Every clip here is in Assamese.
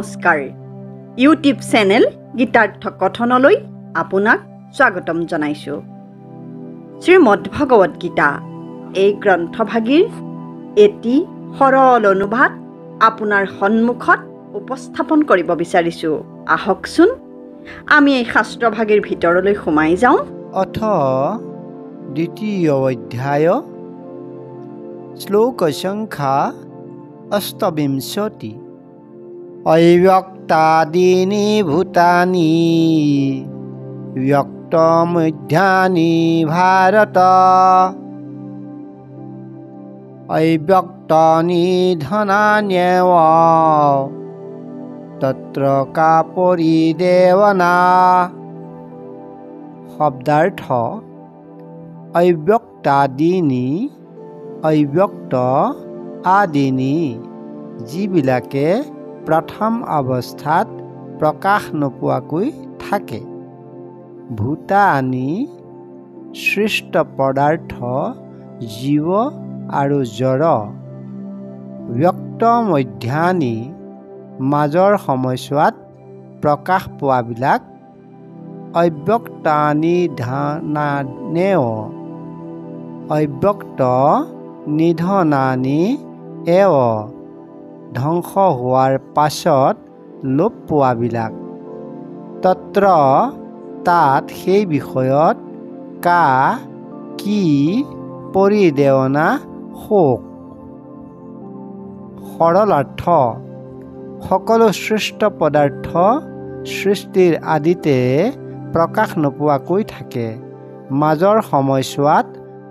নমস্কাৰ ইউটিউব চেনেল গীতাৰ্থ কথনলৈ আপোনাক স্বাগতম জনাইছোঁ। শ্ৰীমদ্ ভগৱত গীতা এই গ্ৰন্থভাগীৰ এটি সৰল অনুবাদ আপোনাৰ সন্মুখত উপস্থাপন কৰিব বিচাৰিছোঁ। আহকচোন আমি এই শাস্ত্ৰভাগীৰ ভিতৰলৈ সোমাই যাওঁ। অথ দ্বিতীয় অধ্যায় শ্লোক সংখ্যা অষ্টবিংশতি। অব্যক্তাদীনি ভূতানি ব্যক্তমধ্যানি ভাৰত অব্যক্তানি ধনান্যেব তত্ৰ কা পৰিদেৱনা। শব্দাৰ্থ অব্যক্তাদীনি অব্যক্ত আদিনি যিবিলাকে প্ৰথম অৱস্থাত প্ৰকাশ নোপোৱাকৈ থাকে। ভূতানি সৃষ্ট পদাৰ্থ জীৱ আৰু জড়। ব্যক্ত মধ্যানি মাজৰ সময়ছোৱাত প্ৰকাশ পোৱাবিলাক। অব্যক্তানি ধনান্যেব অব্যক্ত নিধনানি এব ধ্বংস হোৱাৰ পাছত লোপ পোৱাবিলাক। তত্ৰ তাত সেই বিষয়ত কা কি পৰিদেৱনা শোক। সৰল অৰ্থ সকলো সৃষ্ট পদাৰ্থ সৃষ্টিৰ আদিতে প্ৰকাশ নোপোৱাকৈ থাকে। মাজৰ সময়ছোৱাত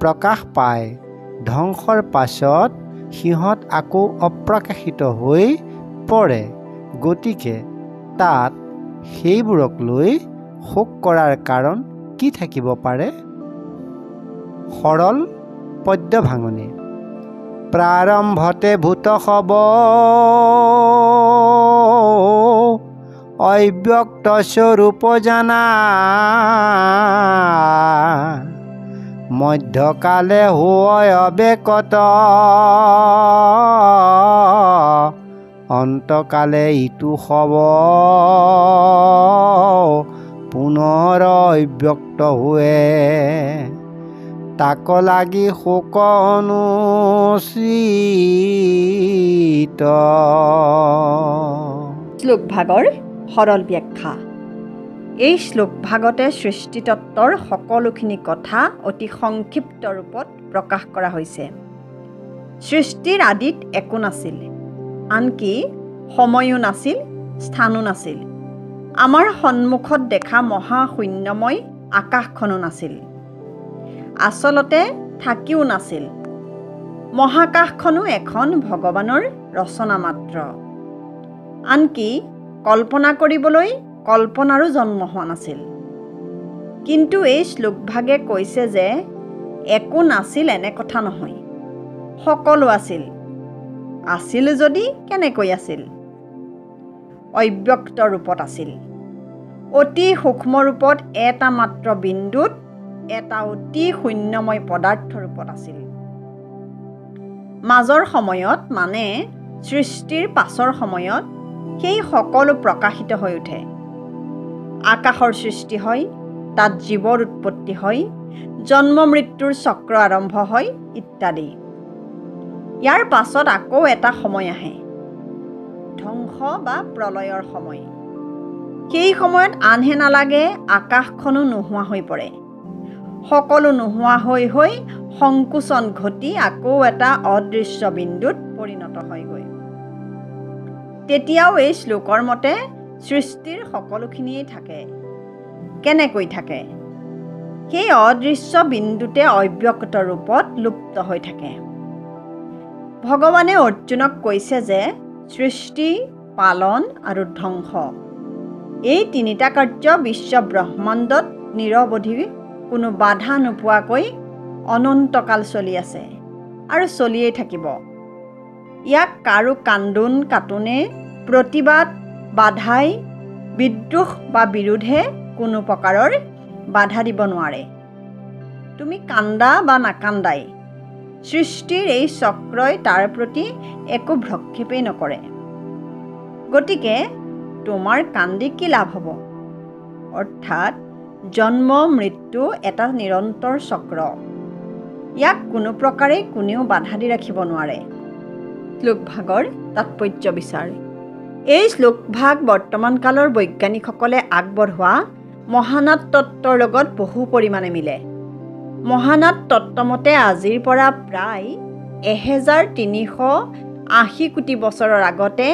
প্ৰকাশ পায়। ধ্বংসৰ পাছত সিহঁত আকৌ অপ্ৰকাশিত হৈ পৰে। গতিকে তাত সেইবোৰক লৈ শোক কৰাৰ কাৰণ কি থাকিব পাৰে? সৰল পদ্য ভাঙনি। প্ৰাৰম্ভতে ভূতসৱ অব্যক্ত স্বৰূপ জানা মধ্যকালে হয় অবেকত অন্তকালে ইটো সব পুনৰ অব্যক্ত হোৱে তাক লাগি শোক অনুচিত। শ্লোক ভাগৰ সৰল ব্যাখ্যা। এই শ্লোক ভাগতে সৃষ্টিতত্বৰ সকলোখিনি কথা অতি সংক্ষিপ্ত ৰূপত প্ৰকাশ কৰা হৈছে। সৃষ্টিৰ আদিত একো নাছিল, আনকি সময়ো নাছিল, স্থানো নাছিল। আমাৰ সন্মুখত দেখা মহাশূন্যময় আকাশখনো নাছিল। আচলতে থাকিও নাছিল। মহাকাশখনো এখন ভগৱানৰ ৰচনা মাত্ৰ। আনকি কল্পনা কৰিবলৈ কল্পনাৰো জন্ম হোৱা নাছিল। কিন্তু এই শ্লোকভাগে কৈছে যে একো নাছিল এনে কথা নহয়, সকলো আছিল। আছিল যদি কেনেকৈ আছিল? অব্যক্ত ৰূপত আছিল। অতি সূক্ষ্ম ৰূপত এটা মাত্ৰ বিন্দুত এটা অতি শূন্যময় পদাৰ্থ ৰূপত আছিল। মাজৰ সময়ত মানে সৃষ্টিৰ পাছৰ সময়ত সেই সকলো প্ৰকাশিত হৈ উঠে। আকাশৰ সৃষ্টি হয়, তাত জীৱৰ উৎপত্তি হয়, জন্ম মৃত্যুৰ চক্ৰ আৰম্ভ হয় ইত্যাদি। ইয়াৰ পাছত আকৌ এটা সময় আহে, ধ্বংস বা প্ৰলয়ৰ সময়। সেই সময়ত আনহে নালাগে আকাশখনো নোহোৱা হৈ পৰে। সকলো নোহোৱা হৈ হৈ সংকোচন ঘটি আকৌ এটা অদৃশ্য বিন্দুত পৰিণত হয়গৈ। তেতিয়াও এই শ্লোকৰ মতে সৃষ্টিৰ সকলোখিনিয়েই থাকে। কেনেকৈ থাকে? সেই অদৃশ্য বিন্দুতে অব্যক্ত ৰূপত লুপ্ত হৈ থাকে। ভগৱানে অৰ্জুনক কৈছে যে সৃষ্টি, পালন আৰু ধ্বংস এই তিনিটা কাৰ্য বিশ্ব ব্ৰহ্মাণ্ডত নিৰৱধি কোনো বাধা নোপোৱাকৈ অনন্তকাল চলি আছে আৰু চলিয়েই থাকিব। ইয়াক কাৰো কান্দোন কাটোনে প্ৰতিবাদ বাধাই বিদ্ৰোহ বা বিৰোধে কোনো প্ৰকাৰৰ বাধা দিব নোৱাৰে। তুমি কান্দা বা নাকান্দাই সৃষ্টিৰ এই চক্ৰই তাৰ প্ৰতি একো ভ্ৰক্ষেপেই নকৰে। গতিকে তোমাৰ কান্দি কি লাভ হ'ব? অৰ্থাৎ জন্ম মৃত্যু এটা নিৰন্তৰ চক্ৰ। ইয়াক কোনো প্ৰকাৰে কোনেও বাধা দি ৰাখিব নোৱাৰে। শ্লোকভাগৰ তাৎপৰ্য বিচাৰ। এই শ্লোকভাগ বৰ্তমান কালৰ বৈজ্ঞানিকসকলে আগবঢ়োৱা মহানাদ তত্ত্বৰ লগত বহু পৰিমাণে মিলে। মহানাদ তত্ত্বমতে আজিৰ পৰা প্ৰায় 1380 কোটি বছৰৰ আগতে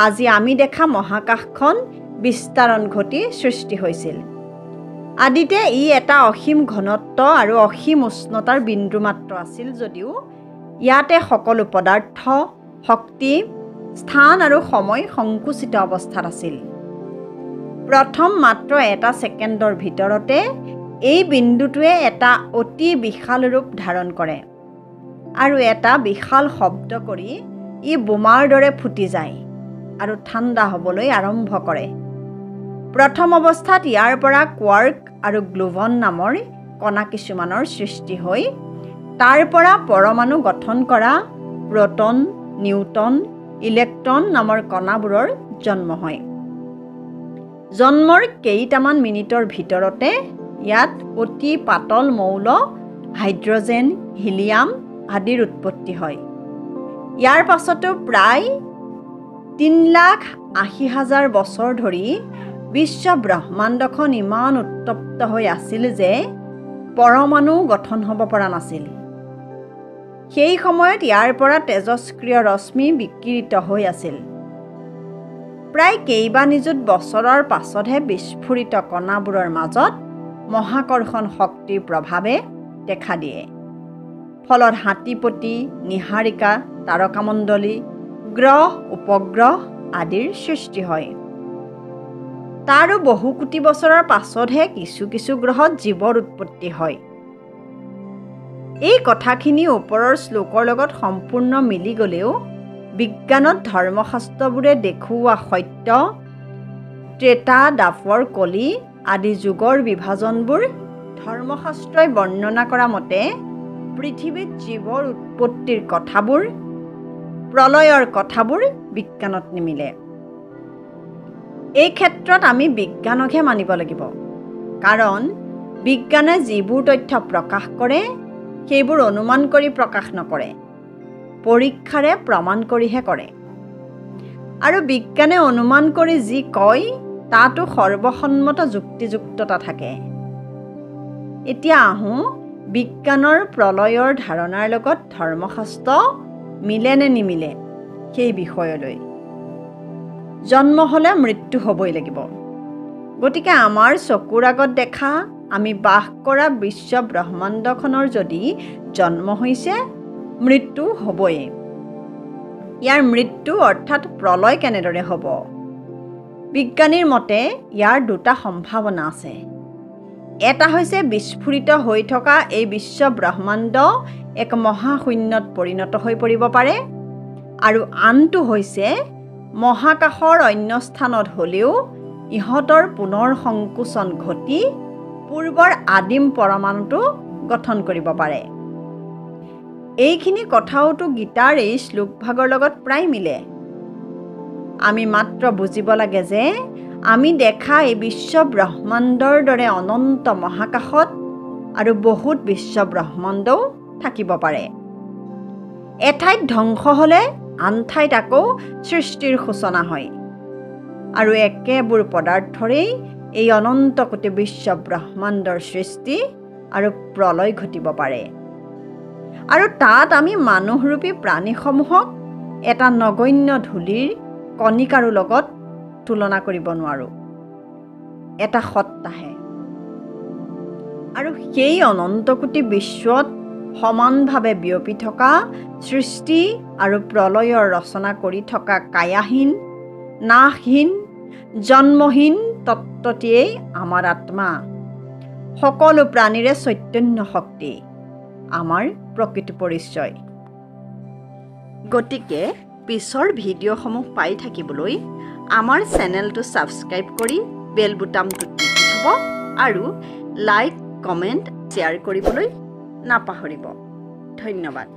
আজি আমি দেখা মহাকাশখন বিস্তাৰণ ঘটি সৃষ্টি হৈছিল। আদিতে ই এটা অসীম ঘনত্ব আৰু অসীম উষ্ণতাৰ বিন্দু মাত্ৰ আছিল যদিও ইয়াতে সকলো পদাৰ্থ, শক্তি, স্থান আৰু সময় সংকুচিত অৱস্থাত আছিল। প্ৰথম মাত্ৰ এটা ছেকেণ্ডৰ ভিতৰতে এই বিন্দুটোৱে এটা অতি বিশাল ৰূপ ধাৰণ কৰে আৰু এটা বিশাল শব্দ কৰি ই বোমাৰ দৰে ফুটি যায় আৰু ঠাণ্ডা হ'বলৈ আৰম্ভ কৰে। প্ৰথম অৱস্থাত ইয়াৰ পৰা কোৱাৰ্ক আৰু গ্লুভন নামৰ কণা কিছুমানৰ সৃষ্টি হৈ তাৰ পৰা পৰমাণু গঠন কৰা প্ৰটন, নিউটন, ইলেক্ট্ৰন নামৰ কণাবোৰৰ জন্ম হয়। জন্মৰ কেইটামান মিনিটৰ ভিতৰতে ইয়াত অতি পাতল মৌল হাইড্ৰজেন, হিলিয়াম আদিৰ উৎপত্তি হয়। ইয়াৰ পাছতো প্ৰায় 3,80,000 বছৰ ধৰি বিশ্ব ব্ৰহ্মাণ্ডখন ইমান উত্তপ্ত হৈ আছিল যে পৰমাণু গঠন হ'ব পৰা নাছিল। সেই সময়ত ইয়াৰ পৰা তেজস্ক্ৰিয় ৰশ্মি বিকিৰিত হৈ আছিল। প্ৰায় কেইবা নিযুত বছৰৰ পাছতহে বিস্ফোৰিত কণাবোৰৰ মাজত মহাকৰ্ষণ শক্তিৰ প্ৰভাৱে দেখা দিয়ে। ফলত হাতীপতি, নীহাৰিকা, তাৰকামণ্ডলী, গ্ৰহ, উপগ্ৰহ আদিৰ সৃষ্টি হয়। তাৰো বহু কোটি বছৰৰ পাছতহে কিছু কিছু গ্ৰহত জীৱৰ উৎপত্তি হয়। এই কথাখিনি ওপৰৰ শ্লোকৰ লগত সম্পূৰ্ণ মিলি গ'লেও বিজ্ঞানত ধৰ্মশাস্ত্ৰবোৰে দেখুওৱা সত্য, ত্ৰেতা, দ্বাপৰ, কলি আদি যুগৰ বিভাজনবোৰ ধৰ্মশাস্ত্ৰই বৰ্ণনা কৰা মতে পৃথিৱীত জীৱৰ উৎপত্তিৰ কথাবোৰ, প্ৰলয়ৰ কথাবোৰ বিজ্ঞানত নিমিলে। এই ক্ষেত্ৰত আমি বিজ্ঞানকহে মানিব লাগিব, কাৰণ বিজ্ঞানে যিবোৰ তথ্য প্ৰকাশ কৰে সেইবোৰ অনুমান কৰি প্ৰকাশ নকৰে, পৰীক্ষাৰে প্ৰমাণ কৰিহে কৰে। আৰু বিজ্ঞানে অনুমান কৰি যি কয় তাতো সৰ্বসন্মত যুক্তিযুক্ততা থাকে। এতিয়া আহোঁ বিজ্ঞানৰ প্ৰলয়ৰ ধাৰণাৰ লগত ধৰ্মশাস্ত্ৰ মিলে নে নিমিলে সেই বিষয়লৈ। জন্ম হ'লে মৃত্যু হ'বই লাগিব। গতিকে আমাৰ চকুৰ আগত দেখা আমি বাস কৰা বিশ্ব ব্ৰহ্মাণ্ডখনৰ যদি জন্ম হৈছে, মৃত্যু হ'বই। ইয়াৰ মৃত্যু অৰ্থাৎ প্ৰলয় কেনেদৰে হ'ব? বিজ্ঞানীৰ মতে ইয়াৰ দুটা সম্ভাৱনা আছে। এটা হৈছে বিস্ফোৰিত হৈ থকা এই বিশ্ব ব্ৰহ্মাণ্ড এক মহাশূন্যত পৰিণত হৈ পৰিব পাৰে, আৰু আনটো হৈছে মহাকাশৰ অন্য স্থানত হ'লেও ইহঁতৰ পুনৰ সংকোচন ঘটি পূৰ্বৰ আদিম পৰমাণুটো গঠন কৰিব পাৰে। এইখিনি কথাওতো গীতাৰ এই শ্লোকভাগৰ লগত প্ৰায় মিলে। আমি মাত্ৰ বুজিব লাগে যে আমি দেখা এই বিশ্ব ব্ৰহ্মাণ্ডৰ দৰে অনন্ত মহাকাশত আৰু বহুত বিশ্ব ব্ৰহ্মাণ্ডও থাকিব পাৰে। এঠাইত ধ্বংস হ'লে আন ঠাইত আকৌ সৃষ্টিৰ সূচনা হয়, আৰু একেবোৰ পদাৰ্থৰেই এই অনন্ত কোটি বিশ্ব ব্ৰহ্মাণ্ডৰ সৃষ্টি আৰু প্ৰলয় ঘটিব পাৰে। আৰু তাত আমি মানুহৰূপী প্ৰাণীসমূহক এটা নগণ্য ধূলিৰ কণিকাৰো লগত তুলনা কৰিব নোৱাৰোঁ। এটা সত্তাহে। আৰু সেই অনন্তকোটি বিশ্বত সমানভাৱে বিয়পি থকা সৃষ্টি আৰু প্ৰলয়ৰ ৰচনা কৰি থকা কায়াহীন, নাশহীন, জন্মহীন তত্ত্বটিয়েই আমাৰ আত্মা। সকলো প্ৰাণীৰে চৈতন্য শক্তি আমাৰ প্ৰকৃত পৰিচয়। গতিকে পিছৰ ভিডিঅ'সমূহ পাই থাকিবলৈ আমাৰ চেনেলটো ছাবস্ক্ৰাইব কৰি বেল বুটামটো টিপি থ'ব আৰু লাইক, কমেণ্ট, শ্বেয়াৰ কৰিবলৈ নাপাহৰিব। ধন্যবাদ।